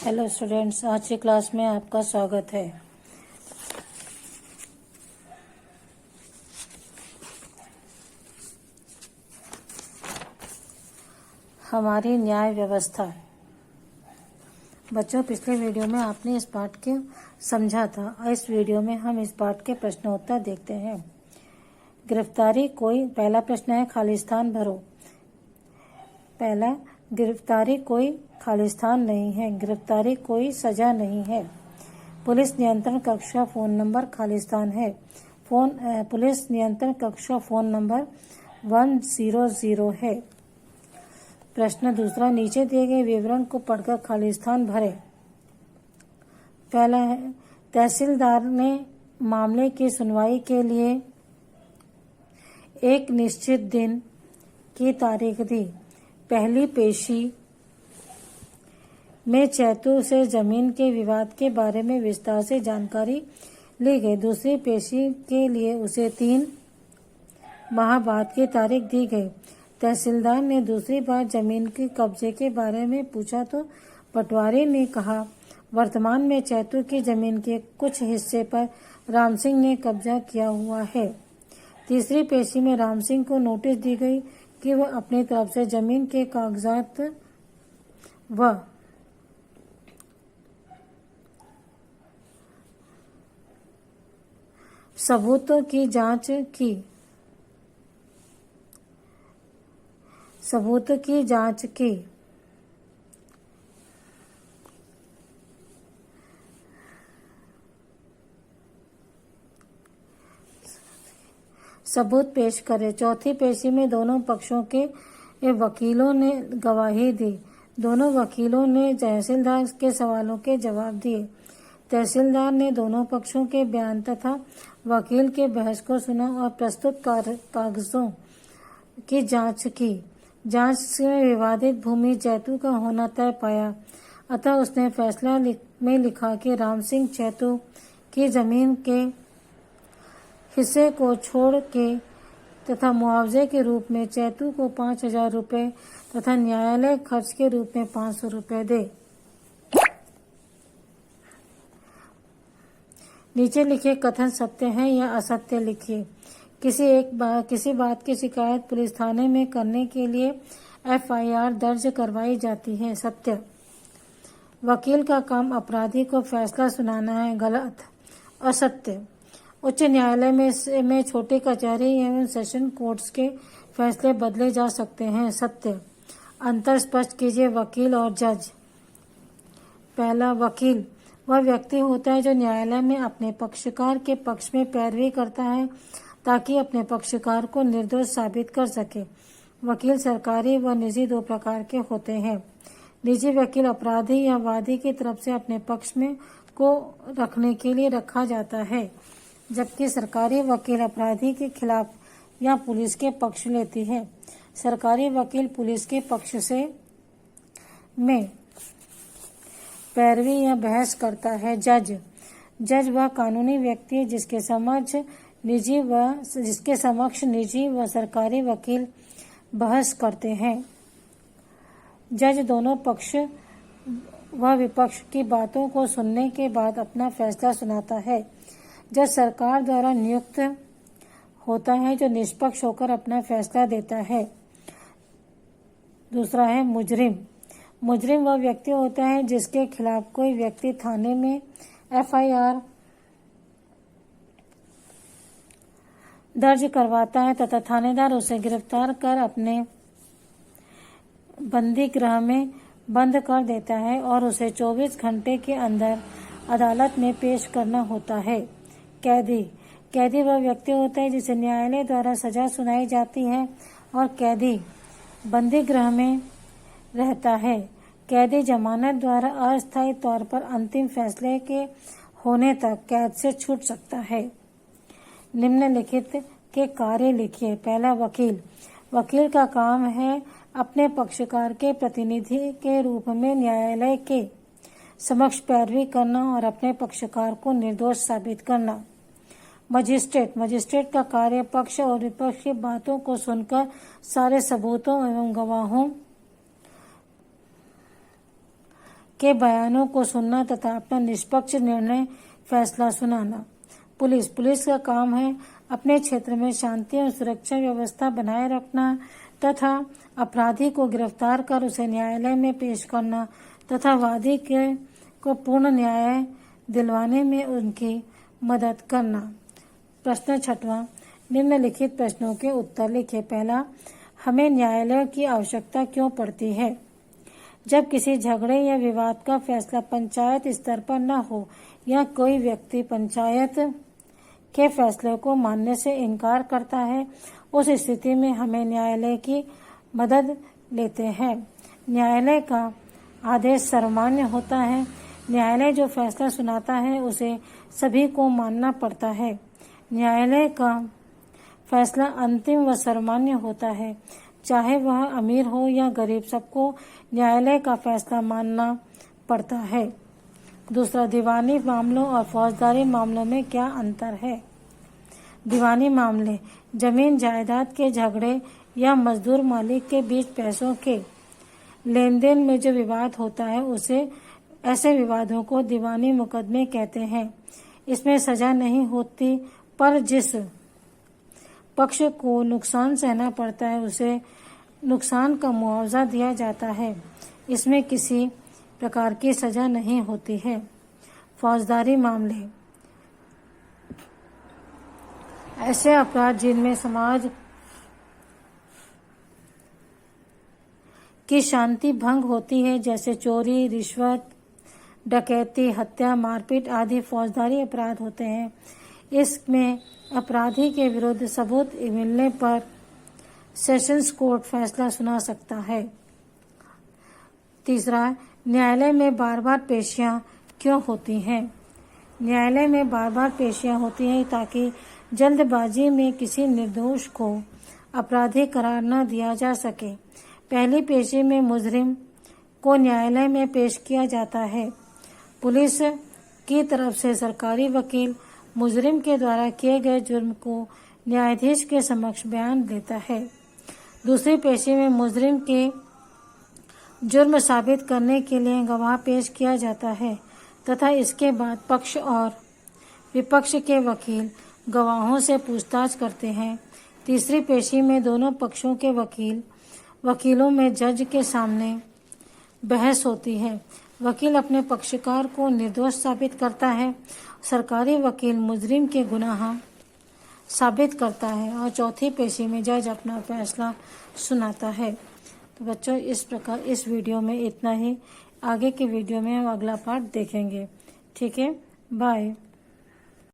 Hello students, आज की class में आपका स्वागत है। हमारी न्याय व्यवस्था। बच्चों, पिछले वीडियो में आपने इस पाठ को समझा था और इस वीडियो में हम इस पाठ के प्रश्नोत्तर देखते हैं। गिरफ्तारी कोई, पहला प्रश्न है खालिस्तान भरो। पहला, गिरफ्तारी कोई खालिस्तान नहीं है, गिरफ्तारी कोई सजा नहीं है। पुलिस नियंत्रण कक्ष का फोन नंबर खालिस्तान है। पुलिस नियंत्रण कक्ष का फोन नंबर 100 है। प्रश्न दूसरा, नीचे दिए गए विवरण को पढ़कर खालिस्तान भरे। पहला है, तहसीलदार ने मामले की सुनवाई के लिए एक निश्चित दिन की तारीख दी। पहली पेशी में चैतू से जमीन के विवाद के बारे में विस्तार से जानकारी ली गई। दूसरी पेशी के लिए उसे 3 माह बाद की तारीख दी गई। तहसीलदार ने दूसरी बार जमीन के कब्जे के बारे में पूछा तो पटवारी ने कहा, वर्तमान में चैतू की जमीन के कुछ हिस्से पर राम सिंह ने कब्जा किया हुआ है। तीसरी पेशी में राम सिंह को नोटिस दी गई कि वह अपनी तरफ से जमीन के कागजात व सबूतों की जांच की। सबूत पेश करे। चौथी पेशी में दोनों पक्षों के वकीलों ने गवाही दी। दोनों वकीलों ने तहसीलदार के सवालों के जवाब दिए। तहसीलदार ने दोनों पक्षों के बयान तथा वकील के बहस को सुना और प्रस्तुत कागजों की जांच की। जांच में विवादित भूमि चैतू का होना तय पाया, अतः उसने फैसला में लिखा कि राम सिंह चैतू की जमीन के हिस्से को छोड़ के तथा मुआवजे के रूप में चैतू को 5,000 रुपये तथा न्यायालय खर्च के रूप में 500 रुपये दे। नीचे लिखे कथन सत्य हैं या असत्य लिखिए। किसी बात की शिकायत पुलिस थाने में करने के लिए FIR दर्ज करवाई जाती है। सत्य। वकील का काम अपराधी को फैसला सुनाना है। गलत। असत्य। उच्च न्यायालय में छोटी कचहरी एवं सेशन कोर्ट्स के फैसले बदले जा सकते हैं। सत्य। अंतर स्पष्ट कीजिए वकील और जज। पहला, वकील वह व्यक्ति होता है जो न्यायालय में अपने पक्षकार के पक्ष में पैरवी करता है ताकि अपने पक्षकार को निर्दोष साबित कर सके। वकील सरकारी व निजी 2 प्रकार के होते हैं। निजी वकील अपराधी या वादी की तरफ से अपने पक्ष में को रखने के लिए रखा जाता है, जबकि सरकारी वकील अपराधी के खिलाफ या पुलिस के पक्ष लेती है। सरकारी वकील पुलिस के पक्ष से में पैरवी या बहस करता है। जज वह कानूनी व्यक्ति है जिसके समक्ष निजी व सरकारी वकील बहस करते हैं। जज दोनों पक्ष व विपक्ष की बातों को सुनने के बाद अपना फैसला सुनाता है। जज सरकार द्वारा नियुक्त होता है जो निष्पक्ष होकर अपना फैसला देता है। दूसरा है मुजरिम। मुजरिम वह व्यक्ति होता है जिसके खिलाफ कोई व्यक्ति थाने में FIR दर्ज करवाता है तथा थानेदार उसे गिरफ्तार कर अपने बंदी गृह में बंद कर देता है और उसे 24 घंटे के अंदर अदालत में पेश करना होता है। कैदी वह व्यक्ति होता है जिसे न्यायालय द्वारा सजा सुनाई जाती है और कैदी बंदी गृह में रहता है। कैदी जमानत द्वारा अस्थायी तौर पर अंतिम फैसले के होने तक कैद से छूट सकता है। निम्नलिखित के कार्य लिखिए। पहला, वकील। वकील का काम है अपने पक्षकार के प्रतिनिधि के रूप में न्यायालय के समक्ष पैरवी करना और अपने पक्षकार को निर्दोष साबित करना। मजिस्ट्रेट का कार्य पक्ष और विपक्ष की बातों को सुनकर सारे सबूतों एवं गवाहों के बयानों को सुनना तथा अपना निष्पक्ष निर्णय फैसला सुनाना। पुलिस का काम है अपने क्षेत्र में शांति और सुरक्षा व्यवस्था बनाए रखना तथा अपराधी को गिरफ्तार कर उसे न्यायालय में पेश करना तथा वादी को पूर्ण न्याय दिलवाने में उनकी मदद करना। प्रश्न 6वां, निम्नलिखित प्रश्नों के उत्तर लिखें। पहला, हमें न्यायालय की आवश्यकता क्यों पड़ती है? जब किसी झगड़े या विवाद का फैसला पंचायत स्तर पर न हो या कोई व्यक्ति पंचायत के फैसले को मानने से इनकार करता है, उस स्थिति में हमें न्यायालय की मदद लेते हैं। न्यायालय का आदेश सर्वमान्य होता है। न्यायालय जो फैसला सुनाता है उसे सभी को मानना पड़ता है। न्यायालय का फैसला अंतिम व सर्वमान्य होता है, चाहे वह अमीर हो या गरीब, सबको न्यायालय का फैसला मानना पड़ता है। दूसरा, दीवानी मामलों और फौजदारी मामलों में क्या अंतर है? दीवानी मामले जमीन जायदाद के झगड़े या मजदूर मालिक के बीच पैसों के लेन देन में जो विवाद होता है उसे ऐसे विवादों को दीवानी मुकदमे कहते हैं। इसमें सजा नहीं होती, पर जिस पक्ष को नुकसान सहना पड़ता है उसे नुकसान का मुआवजा दिया जाता है। इसमें किसी प्रकार की सजा नहीं होती है। फौजदारी मामले ऐसे अपराध जिनमें समाज की शांति भंग होती है, जैसे चोरी, रिश्वत, डकैती, हत्या, मारपीट आदि फौजदारी अपराध होते हैं। इसमें अपराधी के विरुद्ध सबूत मिलने पर सेशंस कोर्ट फैसला सुना सकता है। तीसरा, न्यायालय में बार बार पेशियां क्यों होती हैं? न्यायालय में बार बार पेशियां होती हैं ताकि जल्दबाजी में किसी निर्दोष को अपराधी करार न दिया जा सके। पहली पेशी में मुजरिम को न्यायालय में पेश किया जाता है। पुलिस की तरफ से सरकारी वकील मुजरिम के द्वारा किए गए जुर्म को न्यायाधीश के समक्ष बयान देता है। दूसरी पेशी में मुजरिम के जुर्म साबित करने के लिए गवाह पेश किया जाता है तथा इसके बाद पक्ष और विपक्ष के वकील गवाहों से पूछताछ करते हैं। तीसरी पेशी में दोनों पक्षों के वकीलों में जज के सामने बहस होती है। वकील अपने पक्षकार को निर्दोष साबित करता है, सरकारी वकील मुजरिम के गुनाह साबित करता है और चौथी पेशी में जज अपना फैसला सुनाता है। तो बच्चों, इस प्रकार इस वीडियो में इतना ही। आगे के वीडियो में हम अगला पार्ट देखेंगे। ठीक है, बाय।